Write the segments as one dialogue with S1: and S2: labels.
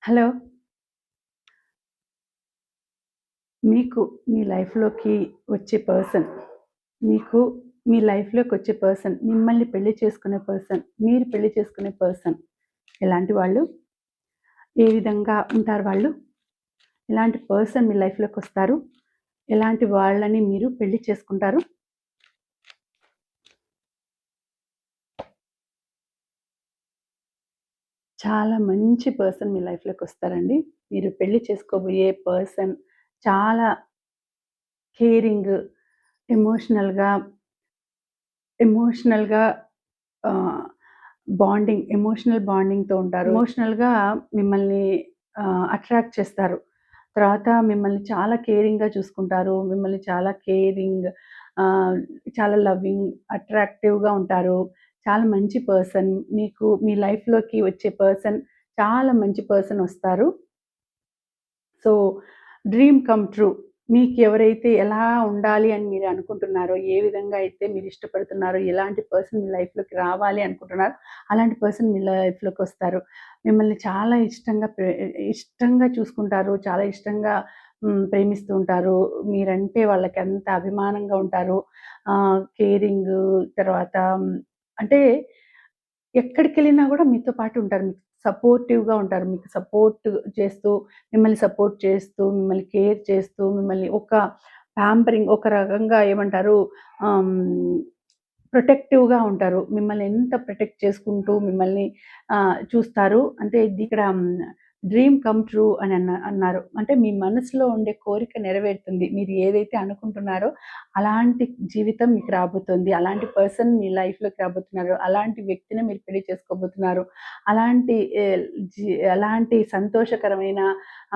S1: Hello. మీకు మీ లైఫ్‌లోకి వచ్చే పర్సన్, మీకు మీ లైఫ్‌లోకొచ్చే పర్సన్, మిమ్మల్ని పెళ్లి చేసుకునే పర్సన్, మీరు పెళ్లి చేసుకునే పర్సన్ ఎలాంటి వాళ్ళు? ఏ విధంగా ఉంటారు వాళ్ళు? ఎలాంటి పర్సన్ మీ లైఫ్‌లోకొస్తారు? ఎలాంటి వాళ్ళని మీరు పెళ్లి చేసుకుంటారు? చాలా మంచి పర్సన్ మీ లైఫ్‌లోకొస్తారండి. మీరు పెళ్లి చేసుకోబోయే పర్సన్ చాలా కేరింగ్, ఎమోషనల్‌గా ఎమోషనల్‌గా ఆహ్, ఎమోషనల్ బాండింగ్‌తో ఉంటారు. ఎమోషనల్‌గా మిమ్మల్ని అట్రాక్ట్ చేస్తారు. తర్వాత మిమ్మల్ని చాలా కేరింగ్‌గా చూసుకుంటారు. మిమ్మల్ని చాలా కేరింగ్ ఆహ్, చాలా లవ్వింగ్, అట్రాక్టివ్‌గా ఉంటారు. చాలా మంచి పర్సన్. మీకు మీ లైఫ్‌లోకి వచ్చే పర్సన్ చాలా మంచి పర్సన్ వస్తారు. So, dream come true. మీకెవరైతే ఎలా ఉండాలి అని మీరు అనుకుంటున్నారో, ఏ విధంగా అయితే మీరు ఇష్టపడుతున్నారో, ఎలాంటి పర్సన్ మీ లైఫ్‌లోకి రావాలి అనుకుంటున్నారో, అలాంటి పర్సన్ మీ లైఫ్‌లోకొస్తారు. మిమ్మల్ని చాలా ఇష్టంగా చూసుకుంటారు. చాలా ఇష్టంగా ప్రేమిస్తూ ఉంటారు. మీరంటే వాళ్ళకెంత అభిమానంగా ఉంటారు. కేరింగు తర్వాత అంటే ఎక్కడికెళ్ళినా గూడా మీతో పాటు ఉంటారు. మీకు సపోర్టివ్‌గా ఉంటారు. మీకు సపోర్ట్ చేస్తూ, మిమ్మల్ని సపోర్ట్ చేస్తూ, మిమ్మల్ని కేర్ చేస్తూ, మిమ్మల్ని ఒక ప్యాంపరింగ్ ఒక రకంగా ఏమంటారు ఆహ్, హ్మ్, ప్రొటెక్టివ్‌గా ఉంటారు. మిమ్మల్ని ఎంత ప్రొటెక్ట్ చేసుకుంటూ మిమ్మల్ని చూస్తారు. అంటే ఇది ఇక్కడ డ్రీమ్ కమ్ ట్రూ అని అన్నారు. అంటే మీ మనసులో ఉండే కోరిక నెరవేరుతుంది. మీరు ఏదైతే అనుకుంటున్నారో అలాంటి జీవితం మీకు రాబోతుంది. అలాంటి పర్సన్ మీ లైఫ్‌లోకి రాబోతున్నారు. అలాంటి వ్యక్తిని మీరు పెళ్లి చేసుకోబోతున్నారు. అలాంటి ఎల్ జీ అలాంటి సంతోషకరమైన,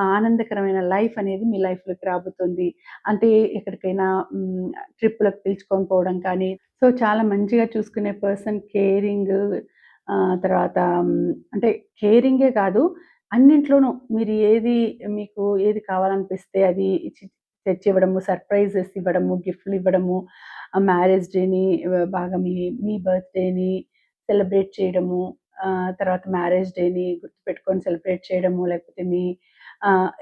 S1: ఆనందకరమైన లైఫ్ అనేది మీ లైఫ్‌లోకి రాబోతుంది. అంటే ఎక్కడికైనా ట్రిప్పులకు పిలుచుకొని పోవడం కానీ, సో, చాలా మంచిగా చూసుకునే పర్సన్ కేరింగ్ తర్వాత అంటే కేరింగే కాదు, అన్నింట్లోనూ మీరు మీకు ఏది కావాలనిపిస్తే అది తెచ్చివ్వడము, సర్ప్రైజెస్ ఇవ్వడము, గిఫ్ట్‌లు ఇవ్వడము, మ్యారేజ్ డేని బాగా మీ మీ బర్త్‌డేని సెలబ్రేట్ చేయడము, తర్వాత మ్యారేజ్ డేని గుర్తుపెట్టుకొని సెలబ్రేట్ చేయడము, లేకపోతే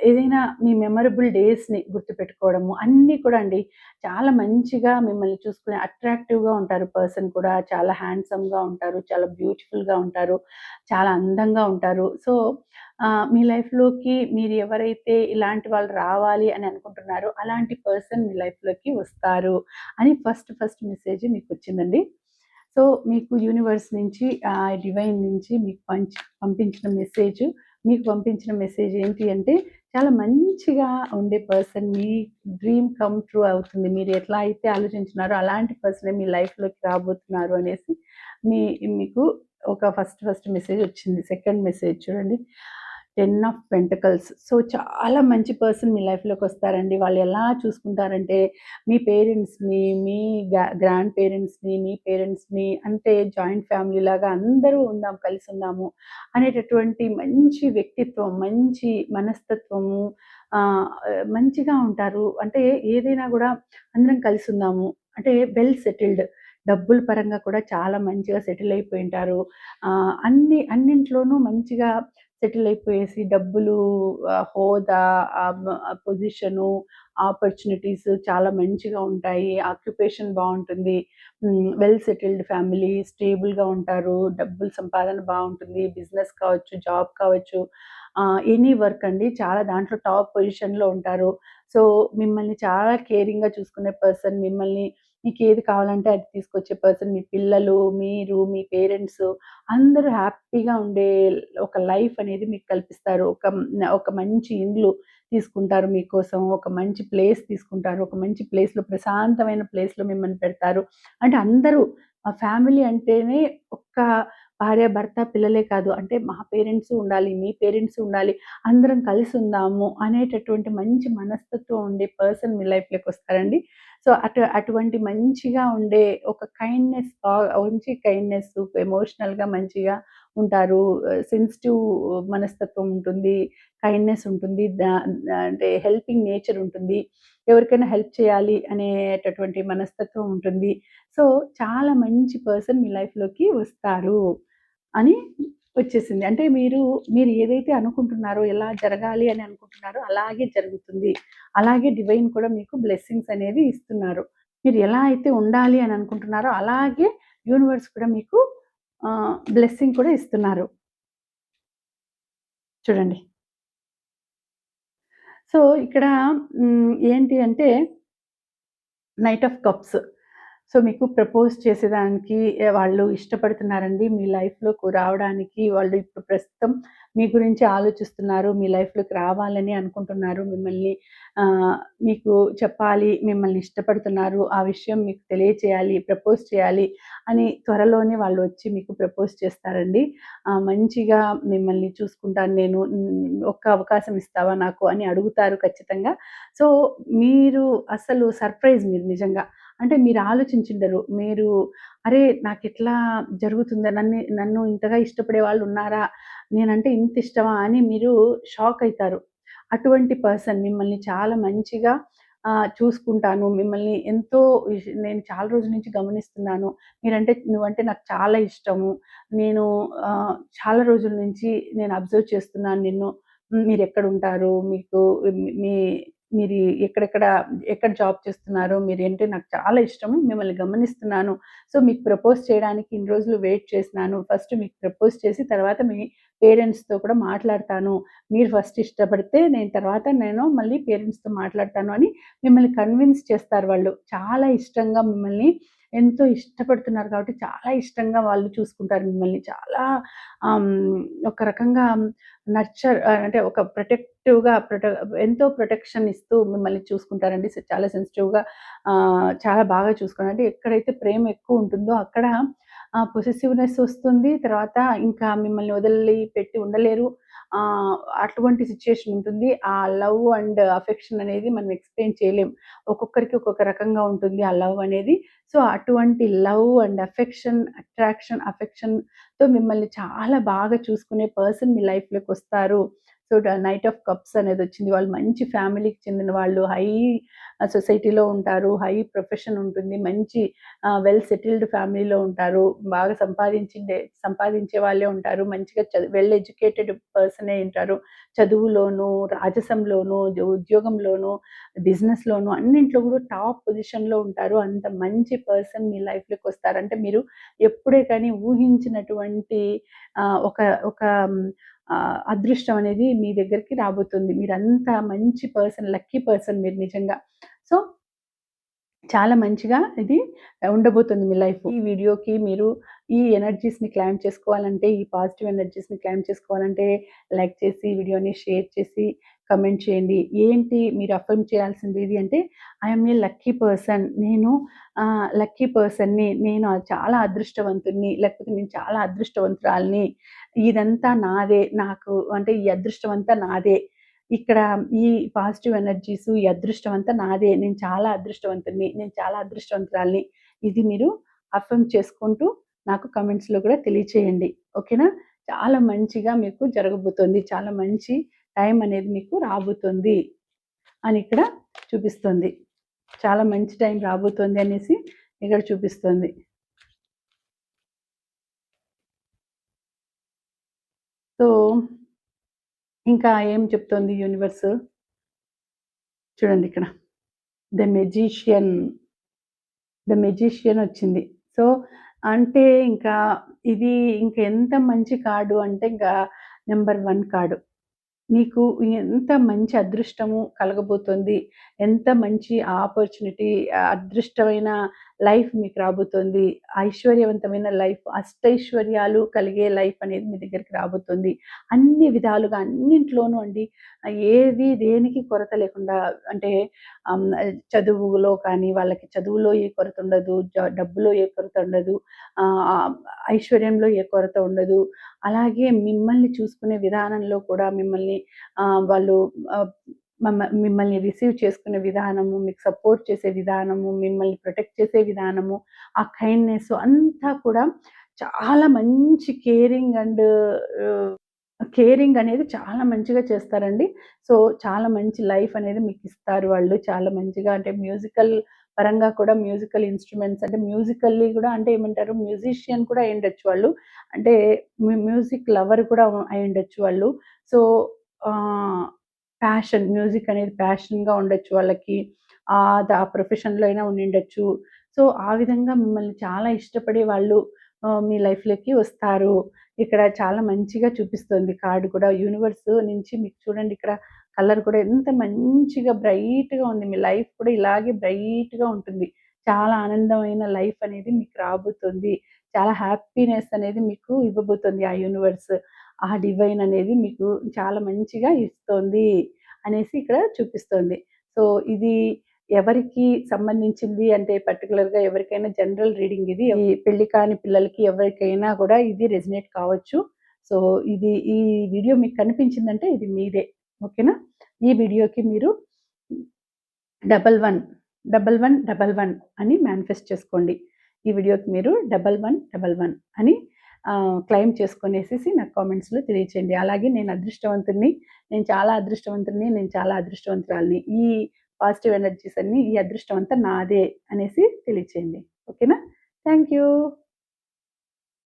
S1: ఏదైనా మీ మెమరబుల్ డేస్‌ని గుర్తుపెట్టుకోవడము, అన్నీ కూడా అండి చాలా మంచిగా మిమ్మల్ని చూసుకునే అట్రాక్టివ్‌గా ఉంటారు పర్సన్ కూడా. చాలా హ్యాండ్సమ్‌గా ఉంటారు. చాలా బ్యూటిఫుల్‌గా ఉంటారు. చాలా అందంగా ఉంటారు. సో, మీ లైఫ్‌లోకి మీరు ఎవరైతే ఇలాంటి వాళ్ళు రావాలి అని అనుకుంటున్నారో, అలాంటి పర్సన్ మీ లైఫ్‌లోకి వస్తారు అని ఫస్ట్ మెసేజ్ మీకొచ్చిందండి. సో, మీకు యూనివర్స్ నుంచి డివైన్ నుంచి మీకు పంపించిన మెసేజ్, మీకు పంపించిన మెసేజ్ ఏంటి అంటే, చాలా మంచిగా ఉండే పర్సన్ మీ డ్రీమ్ కమ్ ట్రూ అవుతుంది. మీరు ఎట్లా అయితే ఆలోచించున్నారో అలాంటి పర్సనే మీ లైఫ్‌లోకి రాబోతున్నారు అనేసి మీ మీకు ఒక ఫస్ట్ మెసేజ్ వచ్చింది. సెకండ్ మెసేజ్ చూడండి. 10 ఆఫ్ పెంటకల్స్. సో, చాలా మంచి పర్సన్ మీ లైఫ్‌లోకొస్తారండి. వాళ్ళు ఎలా చూసుకుంటారంటే, మీ పేరెంట్స్‌ని, మీ గ్రాండ్ పేరెంట్స్‌ని, మీ పేరెంట్స్‌ని అంటే జాయింట్ ఫ్యామిలీలాగా అందరూ కలిసుందాము అనేటటువంటి మంచి వ్యక్తిత్వం, మంచి మనస్తత్వము, ఆహ్, మంచిగా ఉంటారు. అంటే ఏదైనా గూడా అందరం కలిసుందాము. అంటే వెల్ సెటిల్డ్. డబ్బుల పరంగా కూడా చాలా మంచిగా సెటిల్ అయిపోయుంటారు. అన్నింట్లోనూ మంచిగా సెటిల్ అయిపోయేసి డబ్బులు, హోదా, పొజిషను, ఆపర్చునిటీస్ చాలా మంచిగా ఉంటాయి. ఆక్యుపేషన్ బావుంటుంది. వెల్ సెటిల్డ్ ఫ్యామిలీ, స్టేబుల్‌గా ఉంటారు. డబ్బుల సంపాదన బావుంటుంది. బిజినెస్ కావచ్చు, జాబ్ కావచ్చు, ఎనీ వర్క్ అండి. చాలా దాంట్లో టాప్ పొజిషన్‌లో ఉంటారు. సో, మిమ్మల్ని చాలా కేరింగ్‌గా చూసుకునే పర్సన్, మీకేది కావాలంటే అది తీసుకొచ్చే పర్సన్, మీ పిల్లలు, మీరు, మీ పేరెంట్స్ అందరూ హ్యాపీగా ఉండే ఒక లైఫ్ అనేది మీకు కల్పిస్తారు. ఒక మంచి ఇల్లు తీసుకుంటారు మీకోసం. ఒక మంచి ప్లేస్ తీసుకుంటారు. ఒక మంచి ప్లేస్‌లో ప్రశాంతమైన ప్లేస్‌లో మిమ్మల్ని పెడతారు. అంటే అందరూ ఫ్యామిలీ అంటేనే ఒక్క భార్య, భర్త, పిల్లలే కాదు. అంటే మా పేరెంట్స్ ఉండాలి, మీ పేరెంట్స్ ఉండాలి, అందరం కలిసుందాము అనేటటువంటి మంచి మనస్తత్వం ఉండే పర్సన్ మీ లైఫ్‌లోకొస్తారండి. సో, అటువంటి మంచిగా ఉండే ఒక మంచి కైండ్‌నెస్, ఎమోషనల్‌గా మంచిగా ఉంటారు. సెన్సిటివ్ మనస్తత్వం ఉంటుంది. కైండ్‌నెస్ ఉంటుంది. అంటే హెల్పింగ్ నేచర్ ఉంటుంది. ఎవరికైనా హెల్ప్ చేయాలి అనేటటువంటి మనస్తత్వం ఉంటుంది. సో, చాలా మంచి పర్సన్ మీ లైఫ్‌లోకి వస్తారు అని వచ్చేసింది. అంటే మీరు ఏదైతే అనుకుంటున్నారో, ఎలా జరగాలి అని అనుకుంటున్నారో అలాగే జరుగుతుంది. అలాగే డివైన్ కూడా మీకు బ్లెస్సింగ్స్ అనేది ఇస్తున్నారు. మీరు ఎలా అయితే ఉండాలి అని అనుకుంటున్నారో అలాగే యూనివర్స్ కూడా మీకు బ్లెస్సింగ్ కూడా ఇస్తున్నారు. చూడండి. సో, ఇక్కడ ఏంటి అంటే నైట్ ఆఫ్ కప్స్. సో, మీకు ప్రపోజ్ చేసేదానికి వాళ్ళు ఇష్టపడుతున్నారండి. మీ లైఫ్‌లోకి రావడానికి వాళ్ళు ఇప్పుడు ప్రస్తుతం మీ గురించి ఆలోచిస్తున్నారు. మీ లైఫ్‌లోకి రావాలని అనుకుంటున్నారు. ఆహ్, మీకు చెప్పాలి, మిమ్మల్ని ఇష్టపడుతున్నారు. ఆ విషయం మీకు తెలియచేయాలి, ప్రపోజ్ చేయాలి అని త్వరలోనే వాళ్ళు వచ్చి మీకు ప్రపోజ్ చేస్తారండి. మంచిగా మిమ్మల్ని చూసుకుంటాను నేను. ఒక్క అవకాశం ఇస్తావా నాకు అని అడుగుతారు ఖచ్చితంగా. సో, మీరు అసలు సర్ప్రైజ్ మీరు నిజంగా. అంటే మీరు ఆలోచించుండరు. అరే! నాకిట్లా జరుగుతుందా? నన్ను ఇంతగా ఇష్టపడే వాళ్ళున్నారా? నేనంటే ఇంత ఇష్టమా? అని మీరు షాక్ అయితారు. అటువంటి పర్సన్ మిమ్మల్ని చాలా మంచిగా చూసుకుంటాను. మిమ్మల్ని ఎంతో నేను చాలా రోజుల నుంచి గమనిస్తున్నాను. నువ్వంటే నాకు చాలా ఇష్టము. నేను చాలా రోజుల నుంచి నేను అబ్జర్వ్ చేస్తున్నాను నిన్ను. మీరెక్కడుంటారు? మీ మీరు ఎక్కడ జాబ్ చేస్తున్నారు? మీరంటే నాకు చాలా ఇష్టము. మిమ్మల్ని గమనిస్తున్నాను. సో, మీకు ప్రపోజ్ చేయడానికి ఇన్ని రోజులు వెయిట్ చేసినాను. ఫస్ట్ మీకు ప్రపోజ్ చేసి తర్వాత మీ పేరెంట్స్‌తో కూడా మాట్లాడతాను. మీరు ఫస్ట్ ఇష్టపడితే నేను మళ్ళీ పేరెంట్స్‌తో మాట్లాడతాను అని మిమ్మల్ని కన్విన్స్ చేస్తారు వాళ్ళు. చాలా ఇష్టంగా మిమ్మల్ని ఎంతో ఇష్టపడుతున్నారు కాబట్టి చాలా ఇష్టంగా వాళ్ళు చూసుకుంటారు మిమ్మల్ని. చాలా ఒక రకంగా అంటే ఒక ఎంతో ప్రొటెక్షన్ ఇస్తూ మిమ్మల్ని చూసుకుంటారండి. చాలా సెన్సిటివ్‌గా చాలా బాగా చూసుకున్నారు. అంటే ఎక్కడైతే ప్రేమ ఎక్కువుంటుందో అక్కడ పొసెసివ్‌నెస్ వస్తుంది. తర్వాత ఇంకా మిమ్మల్ని వదిలిపెట్టి ఉండలేరు. అటువంటి సిట్యుయేషన్ ఉంటుంది. ఆ లవ్ అండ్ అఫెక్షన్ అనేది మనం ఎక్స్‌ప్లెయిన్ చేయలేం. ఒక్కొక్కరికి ఒక్కొక్క రకంగా ఉంటుంది ఆ లవ్ అనేది. సో, అటువంటి లవ్ అండ్ అఫెక్షన్‌తో మిమ్మల్ని చాలా బాగా చూసుకునే పర్సన్ మీ లైఫ్‌లోకొస్తారు. సో, నైట్ ఆఫ్ కప్స్ అనేదొచ్చింది. వాళ్ళు మంచి ఫ్యామిలీకి చెందిన వాళ్ళు. సొసైటీలో ఉంటారు. హై ప్రొఫెషన్ ఉంటుంది. మంచి వెల్ సెటిల్డ్ ఫ్యామిలీలో ఉంటారు. బాగా సంపాదించే వాళ్ళే ఉంటారు. మంచిగా వెల్ ఎడ్యుకేటెడ్ పర్సనే ఉంటారు. చదువులోను, రాజసంలోను, ఉద్యోగంలోను, బిజినెస్‌లోను అన్నింట్లో కూడా టాప్ పొజిషన్‌లో ఉంటారు. అంత మంచి పర్సన్ మీ లైఫ్‌లోకొస్తారు. అంటే మీరు ఎప్పుడే కానీ ఊహించినటువంటి ఒక ఒక అదృష్టం అనేది మీ దగ్గరికి రాబోతుంది. మీరంత మంచి పర్సన్, లక్కీ పర్సన్ మీరు నిజంగా. సో, చాలా మంచిగా ఇది ఉండబోతుంది మీ లైఫ్. ఈ వీడియోకి మీరు ఈ ఎనర్జీస్‌ని క్లైమ్ చేసుకోవాలంటే, ఈ పాజిటివ్ ఎనర్జీస్‌ని క్లైమ్ చేసుకోవాలంటే లైక్ చేసి, వీడియోని షేర్ చేసి, కమెంట్ చేయండి. ఏంటి మీరు అఫర్మ్ చేయాల్సింది ఏది అంటే, I am a lucky person. నేను లక్కీ పర్సన్‌ని. నేను చాలా అదృష్టవంతుడిని. లేకపోతే నేను చాలా అదృష్టవంతురాలిని. ఇదంతా నాదే. నాకు అంటే ఈ అదృష్టం అంతా నాదే. ఇక్కడ ఈ పాజిటివ్ ఎనర్జీసు, ఈ అదృష్టం అంతా నాదే. నేను చాలా అదృష్టవంతుడిని. నేను చాలా అదృష్టవంతురాలిని. ఇది మీరు అఫర్మ్ చేసుకుంటూ నాకు కామెంట్స్‌లో కూడా తెలియచేయండి. ఓకేనా? చాలా మంచిగా మీకు జరగబోతుంది. చాలా మంచి టైం అనేది మీకు రాబోతుంది అని ఇక్కడ చూపిస్తుంది. చాలా మంచి టైం రాబోతుంది అనేసి ఇక్కడ చూపిస్తుంది. సో, ఇంకా ఏం చెప్తోంది యూనివర్స్ చూడండి ఇక్కడ. The magician. ద మెజిషియన్ వచ్చింది. సో, అంటే ఇంకా ఇది ఇంక ఎంత మంచి కార్డు అంటే ఇంకా నంబర్ 1 కార్డు. మీకు ఎంత మంచి అదృష్టము కలగబోతుంది. ఎంత మంచి ఆపర్చునిటీ అదృష్టమైన లైఫ్ మీకు రాబోతుంది. ఐశ్వర్యవంతమైన లైఫ్, అష్టైశ్వర్యాలు కలిగే లైఫ్ అనేది మీ దగ్గరికి రాబోతుంది. అన్ని విధాలుగా అన్నింట్లోనూ అండి దేనికి కొరత లేకుండా అంటే ఆహ్, చదువులో కానీ వాళ్ళకి చదువులో ఏ కొరత ఉండదు. డబ్బులో ఏ కొరత ఉండదు. ఆహ్, ఐశ్వర్యంలో ఏ కొరత ఉండదు. అలాగే మిమ్మల్ని చూసుకునే విధానంలో కూడా వాళ్ళు ఆహ్, మిమ్మల్ని రిసీవ్ చేసుకునే విధానము, మీకు సపోర్ట్ చేసే విధానము, మిమ్మల్ని ప్రొటెక్ట్ చేసే విధానము, ఆ కైండ్‌నెస్ అంతా కూడా చాలా మంచి కేరింగ్ అనేది చాలా మంచిగా చేస్తారండి. సో, చాలా మంచి లైఫ్ అనేది మీకిస్తారు వాళ్ళు. చాలా మంచిగా అంటే మ్యూజికల్ పరంగా కూడా మ్యూజికల్ ఇన్‌స్ట్రుమెంట్స్ అంటే మ్యూజికల్లీ కూడా అంటే ఏమంటారు మ్యూజిషియన్ కూడా అయ్యుండొచ్చు వాళ్ళు. అంటే మ్యూజిక్ లవర్ కూడా అయ్యుండొచ్చు వాళ్ళు. సో, ఆహ్, మ్యూజిక్ అనేది ప్యాషన్‌గా ఉండొచ్చు వాళ్ళకి. ఆ ప్రొఫెషన్‌లో అయినా ఉండిండొచ్చు. సో, ఆ విధంగా మిమ్మల్ని చాలా ఇష్టపడే వాళ్ళు మీ లైఫ్‌లోకి వస్తారు. ఇక్కడ చాలా మంచిగా చూపిస్తుంది కార్డ్ కూడా. యూనివర్స్ నుంచి మీకు చూడండి ఇక్కడ కలర్ కూడా ఎంత మంచిగా బ్రైట్‌గా ఉంది. మీ లైఫ్ కూడా ఇలాగే బ్రైట్‌గా ఉంటుంది. చాలా ఆనందమైన లైఫ్ అనేది మీకు రాబోతుంది. చాలా హ్యాపీనెస్ అనేది మీకు ఇవ్వబోతుంది ఆ యూనివర్స్. ఆ డివైన్ అనేది మీకు చాలా మంచిగా ఇస్తోంది అనేసి ఇక్కడ చూపిస్తోంది. సో, ఇది ఎవరికి సంబంధించింది అంటే పర్టిక్యులర్‌గా ఎవరికైనా జనరల్ రీడింగ్ ఇది. ఈ పెళ్లి కాని పిల్లలకి ఎవరికైనా కూడా ఇది రెజొనేట్ కావచ్చు. సో, ఈ వీడియో మీకు కనిపించిందంటే ఇది మీదే. ఓకేనా? ఈ వీడియోకి మీరు 11, 11, 11 అని మేనిఫెస్ట్ చేసుకోండి. ఈ వీడియోకి మీరు 11, 11 అని క్లెయిమ్ చేసుకొనేసేసి నాకు కామెంట్స్‌లో తెలియచేయండి. అలాగే నేను అదృష్టవంతుడిని, నేను చాలా అదృష్టవంతుడిని, నేను చాలా అదృష్టవంతురాలిని. ఈ పాజిటివ్ ఎనర్జీస్ అన్నీ, ఈ అదృష్టం అంతా నాదే అనేసి తెలియచేయండి. ఓకేనా? Thank you.